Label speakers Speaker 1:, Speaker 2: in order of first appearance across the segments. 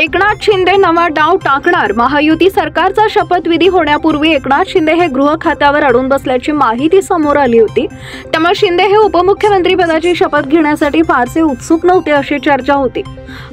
Speaker 1: एकनाथ शिंदे नवा डाव टाकणार। महायुती सरकारचा शपथविधी होण्यापूर्वी एकनाथ शिंदे हे गृह खात्यावर अडून बसल्याची माहिती समोर आली होती। त्यामुळे शिंदे हे उपमुख्यमंत्री पदाची शपथ घेण्यासाठी फारसे उत्सुक नव्हते अशी चर्चा होती।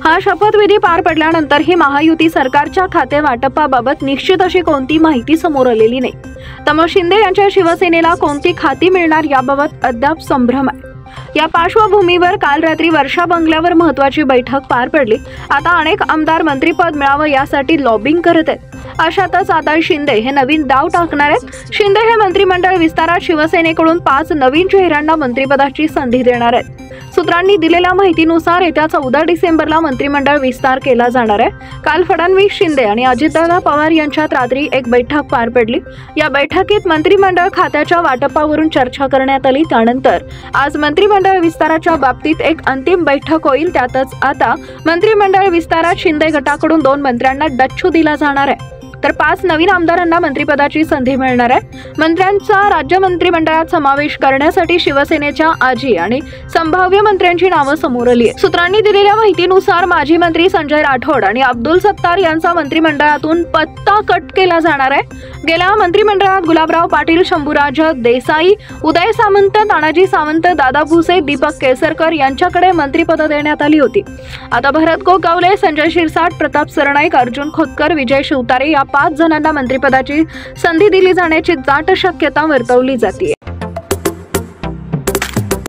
Speaker 1: हा शपथविधी पार पडल्यानंतर ही महायुती सरकारच्या खाते वाटपाबाबत निश्चित अशी कोणती माहिती समोर आलेली नाही। त्यामुळे शिंदे यांच्या शिवसेनेला कोणती खाती मिळणार याबाबत अद्याप संभ्रम आहे। या पार्श्वभूमीवर काल रात्री वर्षा बंगल्यावर महत्त्वाची बैठक पार पडली। आता अनेक आमदार मंत्रिपद मिळावं यासाठी लॉबिंग करत आहेत। अशातच आता शिंदे हे नवीन डाव टाकणार आहेत। शिंदे हे मंत्रिमंडळ विस्तारात शिवसेनेकडून 5 नवीन चेहऱ्यांना मंत्रिपदाची संधी देणार आहेत। सूत्रांनी दिलेल्या माहितीनुसार येत्या 14 डिसेंबरला मंत्रिमंडळ विस्तार केला जाणार आहे। काल फडणवीस, शिंदे आणि अजितदादा पवार यांच्यात रात्री एक बैठक पार पडली। या बैठकीत मंत्रिमंडळ खात्याच्या वाटपावरून चर्चा करण्यात आली। त्यानंतर आज मंत्रिमंडळ विस्ताराच्या बाबतीत एक अंतिम बैठक होईल। त्यातच आता मंत्रिमंडळ विस्तारात शिंदे गटाकडून 2 मंत्र्यांना डच्चू दिला जाणार आहे, तर 5 नवीन आमदारांना मंत्रिपदाची संधी मिळणार आहे। मंत्र्यांचा राज्य मंत्रिमंडळात समावेश करण्यासाठी शिवसेनेच्या आजी आणि संभाव्य मंत्र्यांची नावं समोर आली आहेत। सूत्रांनी दिलेल्या माहितीनुसार माजी मंत्री संजय राठोड आणि अब्दुल सत्तार यांचा मंत्रिमंडळातून पत्ता कट केला जाणार आहे। गेल्या मंत्रिमंडळात गुलाबराव पाटील, शंभूराज देसाई, उदय सामंत, तानाजी सावंत, दादा भुसे, दीपक केसरकर यांच्याकडे मंत्रिपद देण्यात आली होती। आता भरत गोगावले, संजय शिरसाट, प्रताप सरनाईक, अर्जुन खोतकर, विजय शिवतारे या 5 जणांना मंत्रिपदाची संधी दिली जाण्याची दाट शक्यता वर्तवली जाते।